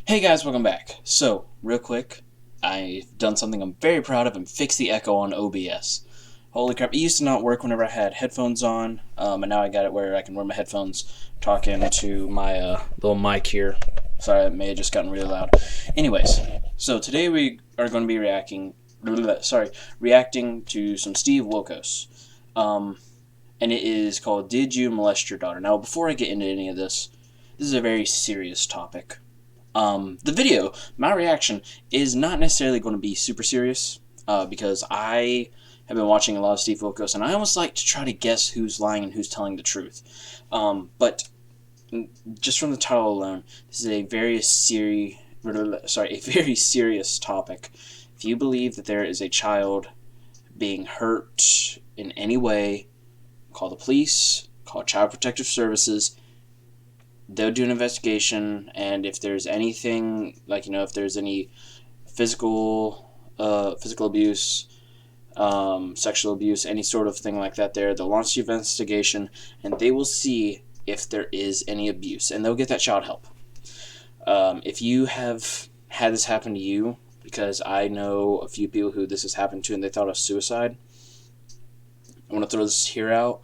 Hey guys, welcome back. So, real quick, I've done something I'm very proud of and fixed the echo on OBS. Holy crap, it used to not work whenever I had headphones on, and now I got it where I can wear my headphones talking to my little mic here. Sorry, it may have just gotten really loud. Anyways, so today we are going to be reacting to some Steve Wilkos. And it is called Did You Molest Your Daughter? Now, before I get into any of this is a very serious topic. The video, my reaction, is not necessarily going to be super serious, because I have been watching a lot of Steve Wilkos, and I almost like to try to guess who's lying and who's telling the truth. But just from the title alone, this is a very serious topic. If you believe that there is a child being hurt in any way, call the police, call Child Protective Services. They'll do an investigation, and if there's anything, if there's any physical abuse, sexual abuse, any sort of thing like that they'll launch the investigation, and they will see if there is any abuse, and they'll get that child help. If you have had this happen to you, because I know a few people who this has happened to and they thought it was suicide, I want to throw this here out.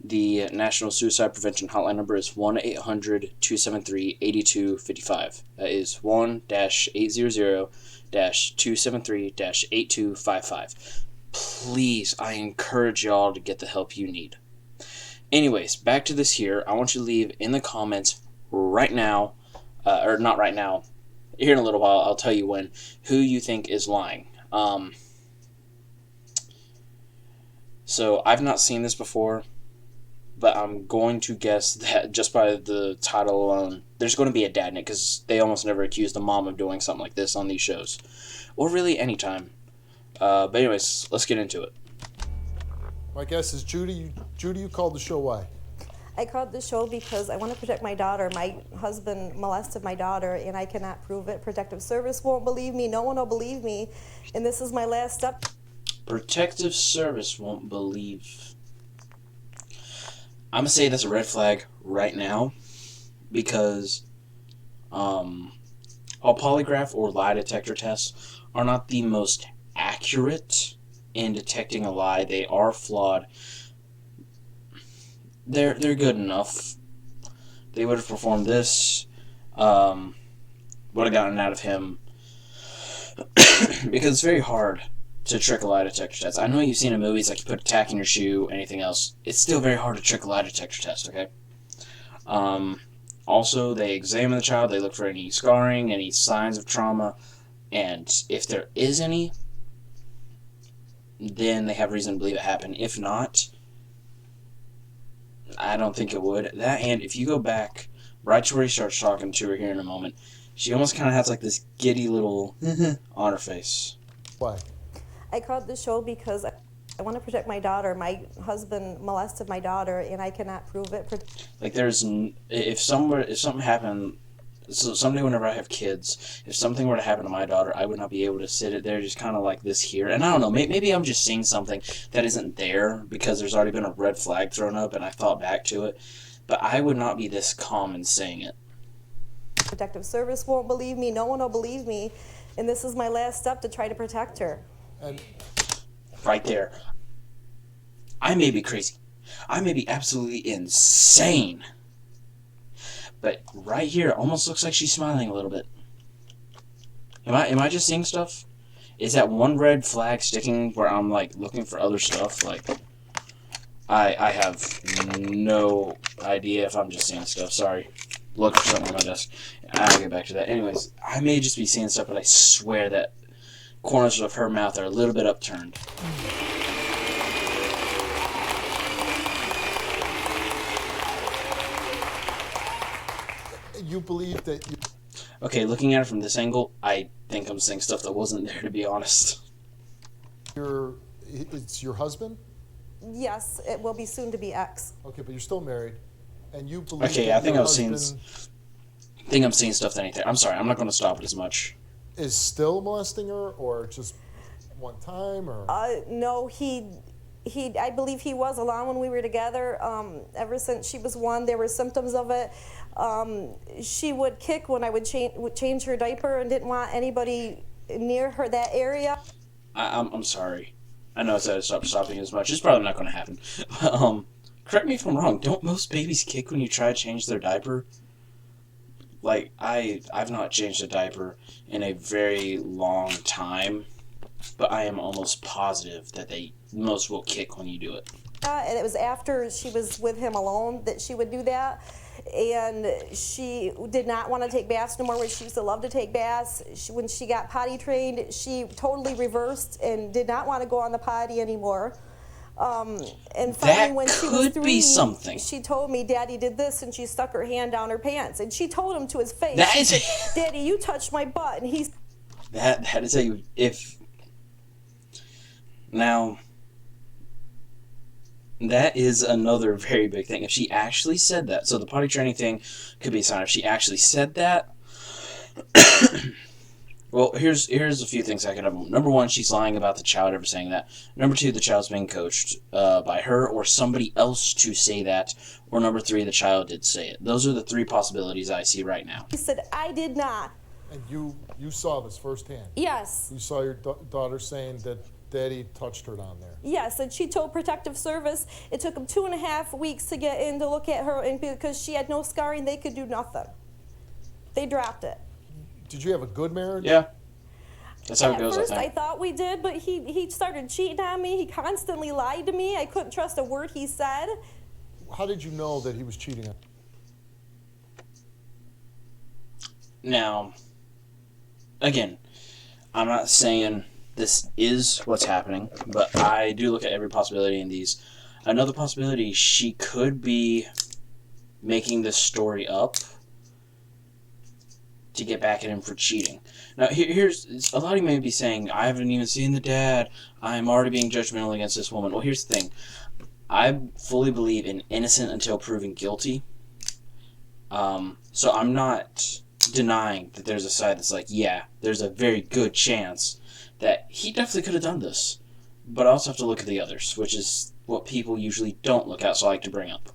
The National Suicide Prevention Hotline number is 1-800-273-8255. That is 1-800-273-8255. Please, I encourage y'all to get the help you need. Anyways, back to this here. I want you to leave in the comments right now, or not right now, here in a little while, I'll tell you when, who you think is lying. So, I've not seen this before, but I'm going to guess that just by the title alone, there's going to be a dad in it, because they almost never accuse the mom of doing something like this on these shows. Or really anytime. But anyways, let's get into it. My guess is Judy, you called the show why? I called the show because I want to protect my daughter. My husband molested my daughter, and I cannot prove it. Protective Service won't believe me. No one will believe me. And this is my last step. Protective Service won't believe. I'm going to say that's a red flag right now, because all polygraph or lie detector tests are not the most accurate in detecting a lie. They are flawed. They're good enough. They would have performed this, would have gotten out of him, because it's very hard to trick a lie detector test. I know you've seen in movies, like you put a tack in your shoe, anything else. It's still very hard to trick a lie detector test, okay? Also, they examine the child, they look for any scarring, any signs of trauma, and if there is any, then they have reason to believe it happened. If not, I don't think it would. That, and if you go back right to where he starts talking to her here in a moment, she almost kind of has like this giddy little on her face. Why? I called the show because I want to protect my daughter. My husband molested my daughter, and I cannot prove it. Like, if something happened, so someday whenever I have kids, if something were to happen to my daughter, I would not be able to sit it there just kind of like this here. And I don't know, maybe I'm just seeing something that isn't there because there's already been a red flag thrown up and I thought back to it. But I would not be this calm in saying it. Protective Service won't believe me. No one will believe me. And this is my last step to try to protect her. And right there. I may be crazy. I may be absolutely insane. But right here, it almost looks like she's smiling a little bit. Am I just seeing stuff? Is that one red flag sticking where I'm like looking for other stuff? Like, I have no idea if I'm just seeing stuff. Sorry. Look for something on my desk. I'll get back to that. Anyways, I may just be seeing stuff, but I swear that corners of her mouth are a little bit upturned. you believe that you... Okay, looking at it from this angle, I think I'm seeing stuff that wasn't there, to be honest. It's your husband? Yes, it will be soon to be ex. Okay, but you're still married, and you believe Okay, that I think your I'm seeing stuff that ain't there. I'm sorry, I'm not going to stop it as much. is still molesting her, or just one time, or... No, he I believe he was alone when we were together. Ever since she was 1, there were symptoms of it. She would kick when I would change her diaper and didn't want anybody near her, that area. I'm sorry. I know I said stop stopping as much. It's probably not going to happen. Correct me if I'm wrong. Don't most babies kick when you try to change their diaper? Like, I've not changed a diaper in a very long time, but I am almost positive that most will kick when you do it. And it was after she was with him alone that she would do that. And she did not want to take baths no more, where she used to love to take baths. When she got potty trained, she totally reversed and did not want to go on the potty anymore. And finally, when she was 3, she told me, Daddy did this, and she stuck her hand down her pants. And she told him to his face, Daddy, you touched my butt. And he's... That is Now, that is another very big thing. If she actually said that, so the potty training thing could be a sign. If she actually said that, well, here's a few things I could have. Number 1, she's lying about the child ever saying that. Number 2, the child's being coached by her or somebody else to say that. Or number 3, the child did say it. Those are the 3 possibilities I see right now. He said, I did not. And you saw this firsthand? Yes. You saw your daughter saying that Daddy touched her down there? Yes, and she told Protective Service it took them 2.5 weeks to get in to look at her, and because she had no scarring, they could do nothing. They dropped it. Did you have a good marriage? Yeah. That's how it goes, At first, I think. I thought we did, but he started cheating on me. He constantly lied to me. I couldn't trust a word he said. How did you know that he was cheating on you? Now, again, I'm not saying this is what's happening, but I do look at every possibility in these. Another possibility, she could be making this story up to get back at him for cheating. Now, here's a lot of you may be saying, I haven't even seen the dad. I'm already being judgmental against this woman. Well, here's the thing. I fully believe in innocent until proven guilty. So I'm not denying that there's a side that's like, yeah, there's a very good chance that he definitely could have done this. But I also have to look at the others, which is what people usually don't look at, so I like to bring up.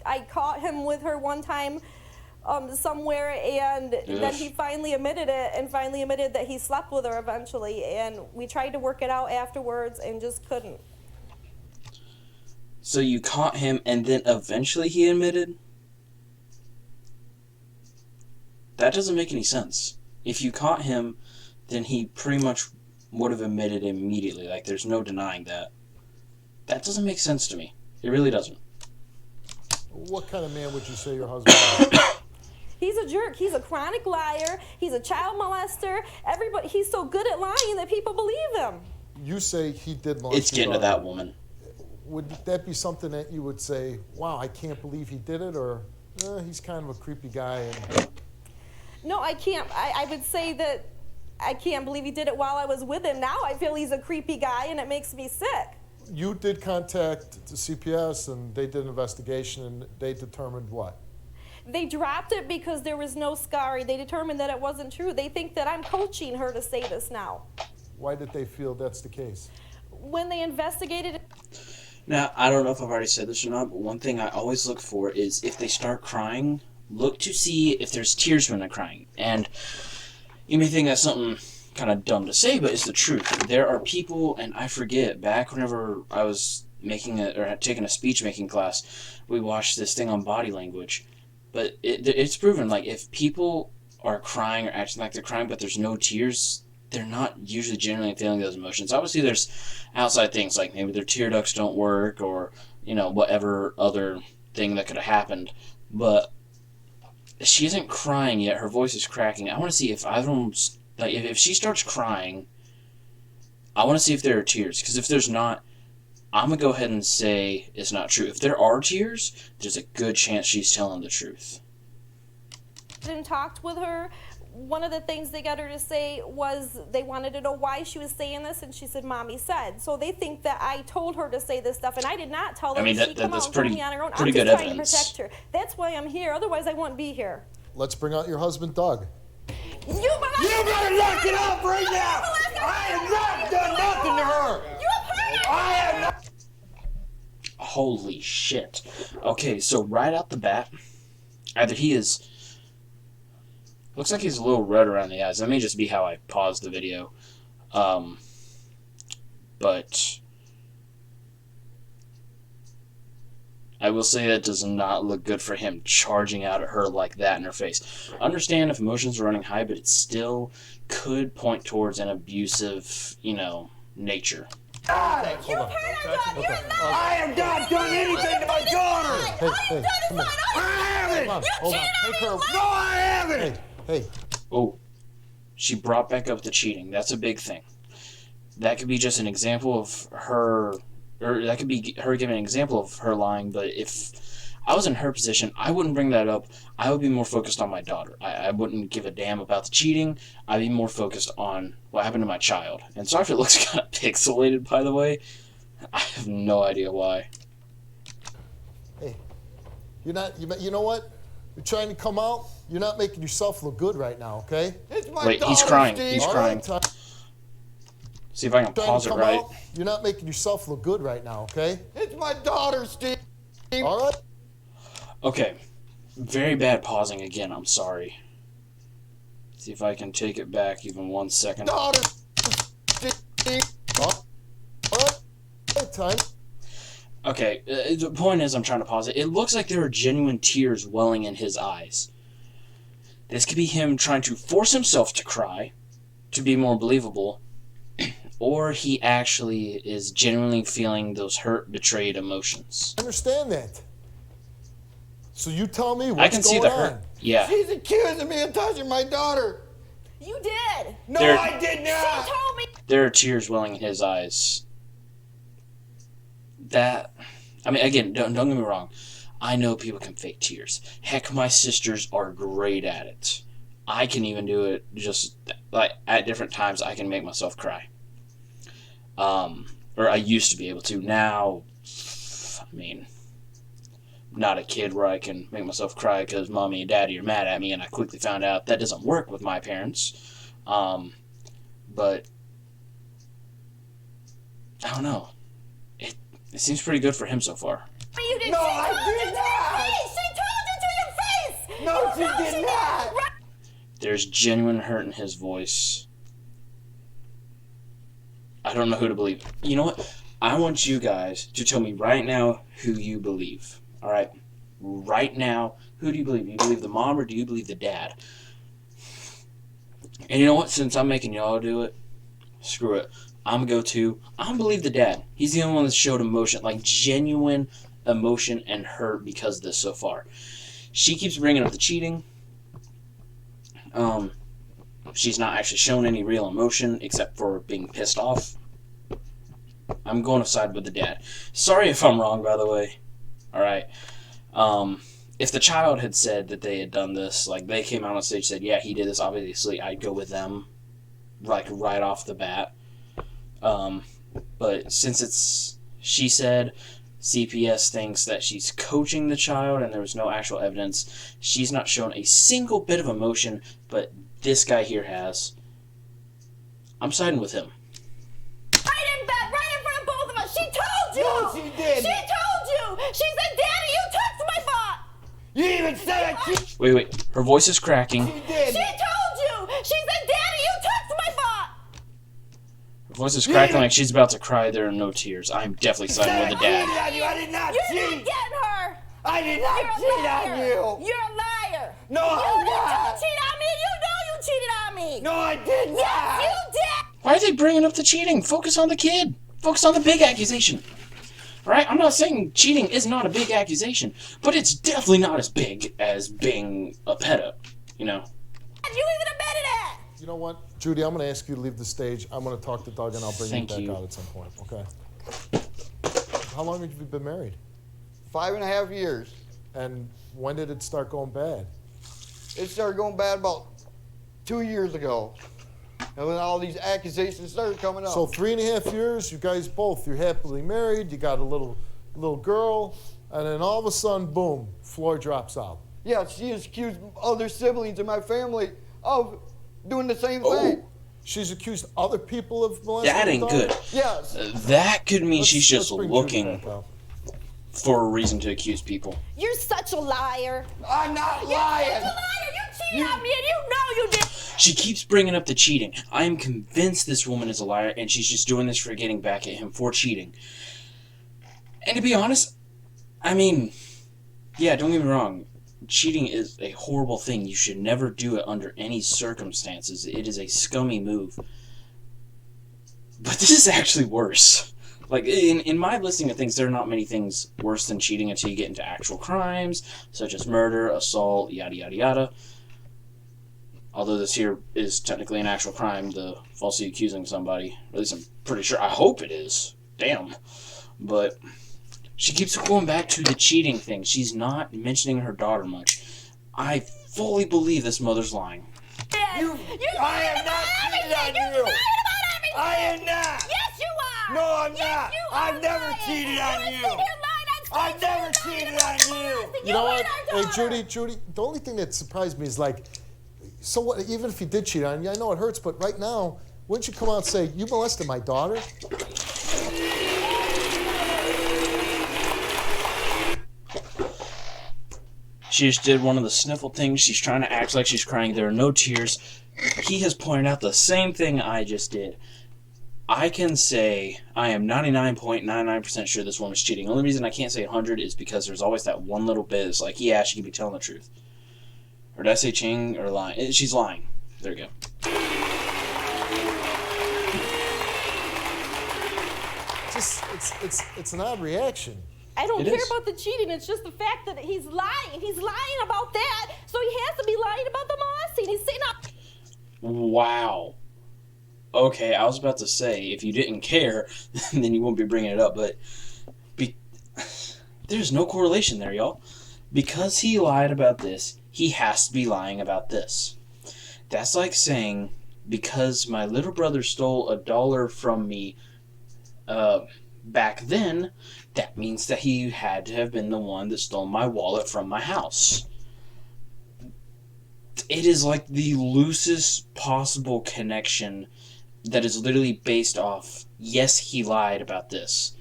I caught him with her one time somewhere, and then he finally admitted it, and finally admitted that he slept with her eventually, and we tried to work it out afterwards and just couldn't. So you caught him, and then eventually he admitted? That doesn't make any sense. If you caught him, then he pretty much would have admitted immediately. Like, there's no denying that. That doesn't make sense to me. It really doesn't. What kind of man would you say your husband is? He's a jerk. He's a chronic liar. He's a child molester. He's so good at lying that people believe him. You say he did molest. It's getting to that woman. Would that be something that you would say, wow, I can't believe he did it, or he's kind of a creepy guy? No, I can't. I would say that I can't believe he did it while I was with him. Now I feel he's a creepy guy, and it makes me sick. You did contact the CPS, and they did an investigation, and they determined what? They dropped it because there was no scarring. They determined that it wasn't true. They think that I'm coaching her to say this now. Why did they feel that's the case? When they investigated it... Now, I don't know if I've already said this or not, but one thing I always look for is if they start crying, look to see if there's tears when they're crying. And you may think that's something kind of dumb to say, but it's the truth. There are people, and I forget, back whenever I was taking a speech-making class, we watched this thing on body language. But it's proven, like, if people are crying or acting like they're crying, but there's no tears, they're not usually genuinely feeling those emotions. Obviously, there's outside things, like maybe their tear ducts don't work, or, whatever other thing that could have happened. But she isn't crying yet. Her voice is cracking. I want to see if either of them, like, if she starts crying, I want to see if there are tears. Because if there's not, I'm going to go ahead and say it's not true. If there are tears, there's a good chance she's telling the truth. And talked with her. One of the things they got her to say was they wanted to know why she was saying this, and she said, Mommy said. So they think that I told her to say this stuff, and I did not tell her. I mean, she come out and told me on her own. I'm just trying to protect her. That's why I'm here. Otherwise, I wouldn't be here. Let's bring out your husband, Doug. You better lock it up right now! I have not done nothing to her. You have hurt her. I have not. Holy shit. Okay, so right out the bat, either he is... Looks like he's a little red around the eyes. That may just be how I paused the video. But I will say that does not look good for him, charging out at her like that in her face. Understand if emotions are running high, but it still could point towards an abusive, nature. You hurt her, John. You're not. I have not done anything to my daughter. Hey, come on. I haven't. Hold on. Take her. No, I haven't. Hey. Oh, she brought back up the cheating. That's a big thing. That could be just an example of her, or that could be her giving an example of her lying, but if I was in her position, I wouldn't bring that up. I would be more focused on my daughter. I wouldn't give a damn about the cheating. I'd be more focused on what happened to my child. And sorry if it looks kind of pixelated, by the way. I have no idea why. Hey, you know what? You're trying to come out. You're not making yourself look good right now, okay? It's my Wait, daughter, he's crying. Steve. He's All crying. right, See if I can pause it right. You're not making yourself look good right now, okay? It's my daughter, Steve. All right. Okay. Very bad pausing again. I'm sorry. See if I can take it back even 1 second. Daughter, Steve. All right. Time. Okay, the point is I'm trying to pause it. It looks like there are genuine tears welling in his eyes. This could be him trying to force himself to cry to be more believable, or he actually is genuinely feeling those hurt, betrayed emotions. I understand that. So you tell me what's I can see going the hurt. on. Yeah. She's accusing me of touching my daughter. You did. No, There- I did not. She told me. There are tears welling in his eyes. Again, don't get me wrong. I know people can fake tears. Heck, my sisters are great at it. I can even do it just, like, at different times I can make myself cry. Or I used to be able to. Now, not a kid where I can make myself cry because mommy and daddy are mad at me, and I quickly found out that doesn't work with my parents. But I don't know. It seems pretty good for him so far. You did. No, She I told you did to your not. face. She told you to your face. No, she No, did not. Right. There's genuine hurt in his voice. I don't know who to believe. You know what? I want you guys to tell me right now who you believe. All right? Right now, who do you believe? Do you believe the mom or do you believe the dad? And you know what? Since I'm making y'all do it, screw it. I'm going to believe the dad. He's the only one that showed emotion, like genuine emotion and hurt because of this so far. She keeps bringing up the cheating. She's not actually shown any real emotion except for being pissed off. I'm going to side with the dad. Sorry if I'm wrong, by the way. Alright. If the child had said that they had done this, like they came out on stage and said, yeah, he did this, obviously I'd go with them, like right off the bat. But since she said CPS thinks that she's coaching the child and there was no actual evidence, she's not shown a single bit of emotion, but this guy here has. I'm siding with him. Right in front of both of us. She told you. No, she did. She told you. She said, Daddy, you touched my butt. You even said it. Wait. Her voice is cracking. She did. She told you. She said, Daddy, you touched my butt. Her voice is cracking like she's about to cry. There are no tears. I'm definitely siding with the dad. I did not You're cheat. not getting her. I did not You're a cheat liar. on you. You're a liar. No, You I'm didn't not. cheat on me. You know you cheated on me. No, I did not. Yes, you did. Why are they bringing up the cheating? Focus on the kid. Focus on the big accusation. Right? I'm not saying cheating is not a big accusation, but it's definitely not as big as being a pedo, you know? You even admitted it. You know what, Judy? I'm going to ask you to leave the stage. I'm going to talk to Doug, and I'll bring Thank you back you. out at some point. Okay. How long have you been married? 5.5 years. And when did it start going bad? It started going bad about 2 years ago. And when all these accusations started coming up. So 3.5 years, you guys both, you're happily married, you got a little girl, and then all of a sudden, boom, floor drops out. Yeah, she has accused other siblings in my family of doing the same Oh, thing. she's accused other people of molesting That her ain't daughter? good. Yes. That could mean she's just Let's bring Judy looking back up. for a reason to accuse people. You're such a liar. I'm not You're lying. such a liar. You cheated on me and you know you did. She keeps bringing up the cheating. I am convinced this woman is a liar, and she's just doing this for getting back at him for cheating. And to be honest, I mean, yeah, don't get me wrong. Cheating is a horrible thing. You should never do it under any circumstances. It is a scummy move. But this is actually worse. Like, in my listing of things, there are not many things worse than cheating until you get into actual crimes, such as murder, assault, yada, yada, yada. Although this here is technically an actual crime, the falsely accusing somebody. At least I'm pretty sure. I hope it is. Damn. But she keeps going back to the cheating thing. She's not mentioning her daughter much. I fully believe this mother's lying. I am not cheating on you. I am not. Yes, you are. No, I'm Yes, not. you are I've never lying. cheated on You're you. sitting here lying on stage. I've never You're cheated lying on you. about You know what? our Hey, daughter. Judy, the only thing that surprised me is like, so what, even if you did cheat on you, I know it hurts, but right now, wouldn't you come out and say, you molested my daughter? She just did one of the sniffle things. She's trying to act like she's crying. There are no tears. He has pointed out the same thing I just did. I can say I am 99.99% sure this woman's cheating. The only reason I can't say 100 is because there's always that one little bit. It's like, yeah, she could be telling the truth. Or did I say Ching or lying? She's lying. There you go. It's an odd reaction. I don't It care is. about the cheating. It's just the fact that he's lying. He's lying about that, so he has to be lying about the molesting. He's saying up. Wow. Okay, I was about to say, if you didn't care, then you wouldn't be bringing it up, but there's no correlation there, y'all. Because he lied about this, he has to be lying about this. That's like saying, because my little brother stole $1 from me back then, that means that he had to have been the one that stole my wallet from my house. It is like the loosest possible connection that is literally based off, yes, he lied about this.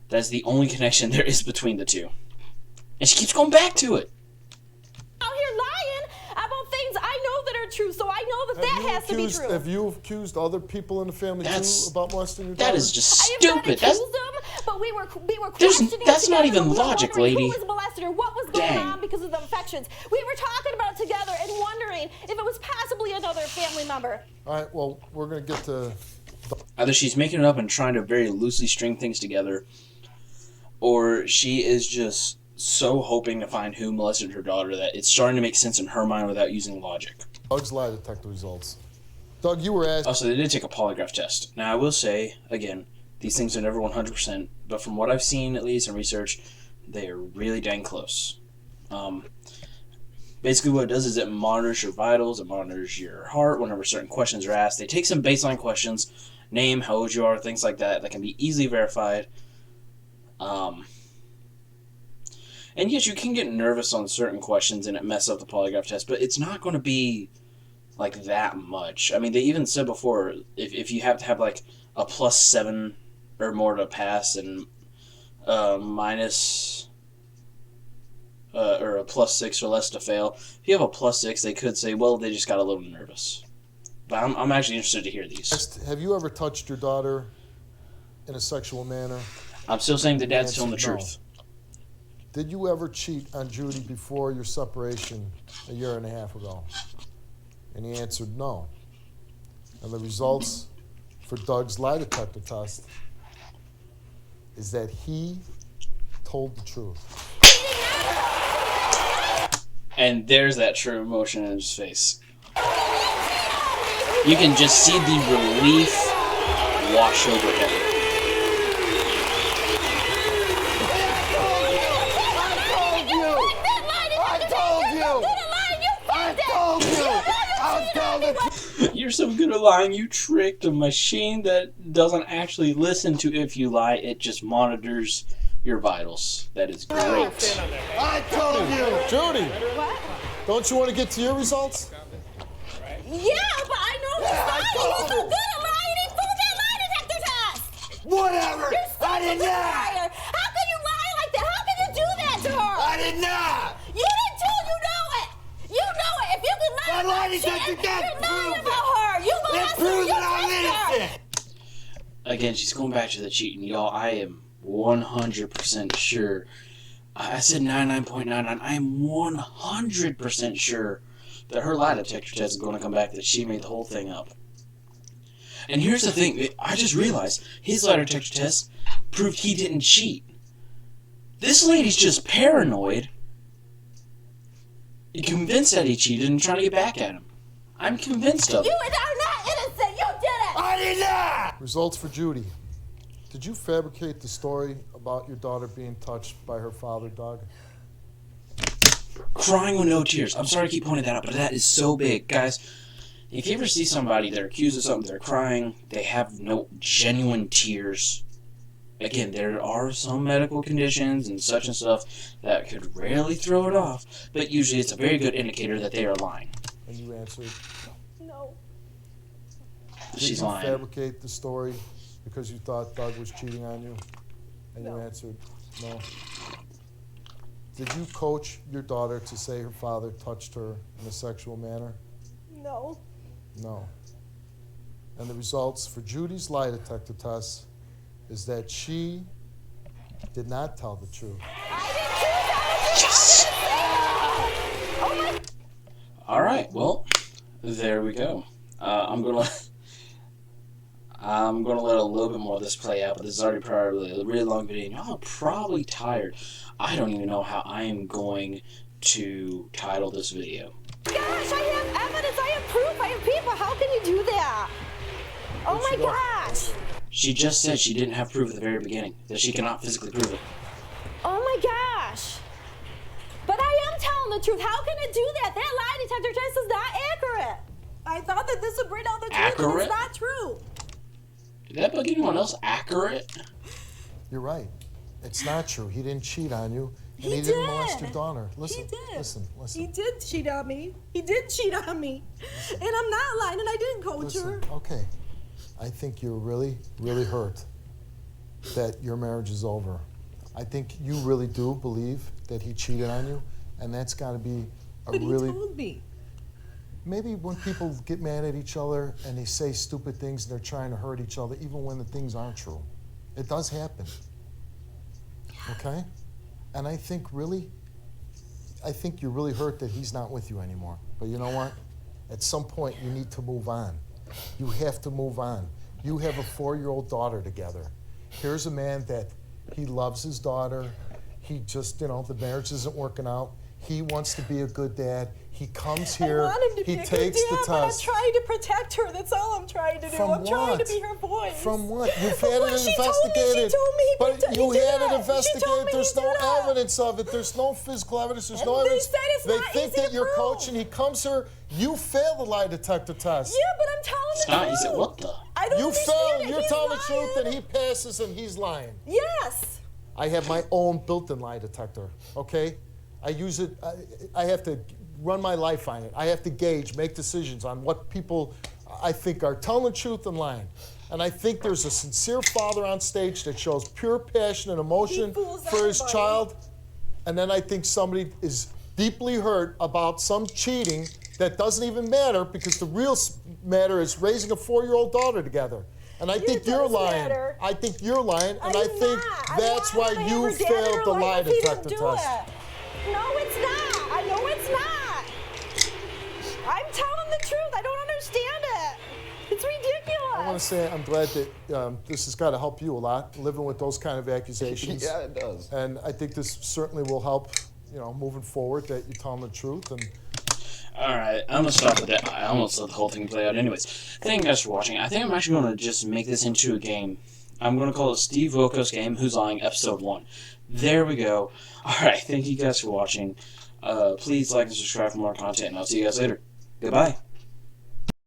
That's the only connection there is between the two. And she keeps going back to it. Out here lying about things I know that are true, so I know that has to be true. Have you accused other people in the family That's- too about molesting your daughter? That is just I have not stupid. accused That's them, but we were There's- questioning that's not together. even We were logic, wondering lady. Who was molested or what was going Dang. on because of the infections. We were talking about it together and wondering if it was possibly another family member. All right, well, we're going to get to... either she's making it up and trying to very loosely string things together, or she is just so hoping to find who molested her daughter that it's starting to make sense in her mind without using logic. Doug's lie detector results. Doug, you were asked... Also, they did take a polygraph test. Now, I will say, again, these things are never 100%, but from what I've seen, at least in research, they are really dang close. Basically, what it does is it monitors your vitals, it monitors your heart whenever certain questions are asked. They take some baseline questions, name, how old you are, things like that can be easily verified. And yes, you can get nervous on certain questions and it messes up the polygraph test, but it's not going to be like that much. I mean, they even said before, if you have to have like a +7 or more to pass and minus or a +6 or less to fail, if you have a +6, they could say, well, they just got a little nervous. But I'm actually interested to hear these. Have you ever touched your daughter in a sexual manner? I'm still saying the dad's telling the Answer, no. truth. Did you ever cheat on Judy before your separation a year and a half ago? And he answered no. And the results for Doug's lie detector test is that he told the truth. And there's that true emotion in his face. You can just see the relief wash over him. You're so good at lying, you tricked a machine that doesn't actually listen to if you lie, it just monitors your vitals. That is great. I told you. Judy, What? don't you want to get to your results? Yeah, but I know You're so good at lying. He fooled that lie detector test. Whatever. You're such I a did good not. liar. How can you lie like that? How can you do that to her? I did not. You did too. You know it. You know it. If you can lie That about lie detector shit, test you're lying proved about her. You It molested proves your that I'm sister. innocent. Again, she's going back to the cheating. Y'all, I am 100% sure. I said 99.99. I am 100% sure that her lie detector test is going to come back that she made the whole thing up. And here's the thing. I just realized his lie detector test proved he didn't cheat. This lady's just paranoid and convinced that he cheated and trying to get back at him. I'm convinced of it. You are not innocent. You did it. I did not. Results for Judy. Did you fabricate the story about your daughter being touched by her father, Doug? Crying with no tears. I'm sorry to keep pointing that out, but that is so big. Guys, if you ever see somebody, they're accused of something, they're crying, they have no genuine tears. Again, there are some medical conditions and such and stuff that could rarely throw it off, but usually it's a very good indicator that they are lying. And you answered, No. She's did you lying. fabricate the story because you thought Doug was cheating on you? And No. you answered, no. Did you coach your daughter to say her father touched her in a sexual manner? No. No. And the results for Judy's lie detector test is that she did not tell the truth. Yes! Alright, well, there we go. I'm gonna let a little bit more of this play out, but this is already probably a really long video, and y'all are probably tired. I don't even know how I am going to title this video. Gosh, I have evidence, I have proof, I have people. How can you do that? Oh my gosh. She just said she didn't have proof at the very beginning, that she cannot physically prove it. Oh my gosh. But I am telling the truth. How can it do that? That lie detector test is not accurate. I thought that this would bring out the truth, but Accurate? it's not true. Did that bug anyone else accurate? You're right. It's not true. He didn't cheat on you, and He he didn't did. molest your daughter. Listen, He did. listen. He did cheat on me. He did cheat on me. And I'm not lying, and I didn't coach her. Listen, okay. I think you're really, really hurt that your marriage is over. I think you really do believe that he cheated on you, and that's got to be a But really... he told me. Maybe when people get mad at each other and they say stupid things and they're trying to hurt each other, even when the things aren't true. It does happen. Okay? And I think you're really hurt that he's not with you anymore. But you know what? At some point, you need to move on. You have to move on. You have a 4-year-old daughter together. Here's a man that he loves his daughter. He just, the marriage isn't working out. He wants to be a good dad. He comes here. I want him to he be a takes good dad, the but I'm test. trying to protect her. That's all I'm trying to do. From I'm trying to what? be her voice. From what? You've From had what it she told me. investigated. She told me he But did you it. had it She told investigated. me There's he no did it. evidence of it. There's no physical evidence. There's And no they evidence. said it's They not think easy that to you're prove. coaching. He comes here. You fail the lie detector test. Yeah, but I'm telling It's the not, truth. he said, what the? I don't You understand fail. it. You're He's telling the truth, lying. and he passes, and he's lying. Yes. I have my own built-in lie detector, okay? I use it, I have to run my life on it. I have to gauge, make decisions on what people I think are telling the truth and lying. And I think there's a sincere father on stage that shows pure passion and emotion He fools for his everybody. child. And then I think somebody is deeply hurt about some cheating that doesn't even matter because the real matter is raising a 4-year-old daughter together. And I think you're does lying. matter. I think you're lying, and I I'm think not. that's I why want him to you have her dad in failed her the life lie if he detector didn't do test. it. No, it's not. I know it's not. I'm telling the truth. I don't understand it. It's ridiculous. I want to say I'm glad that this has got to help you a lot, living with those kind of accusations. Yeah, it does. And I think this certainly will help, moving forward, that you tell them the truth. And Alright, I'm gonna stop with that. I almost let the whole thing play out anyways. Thank you guys for watching. I think I'm actually gonna just make this into a game. I'm gonna call it Steve Wilkos Game Who's Lying Episode 1. There we go. Alright, thank you guys for watching. Please like and subscribe for more content, and I'll see you guys later. Goodbye.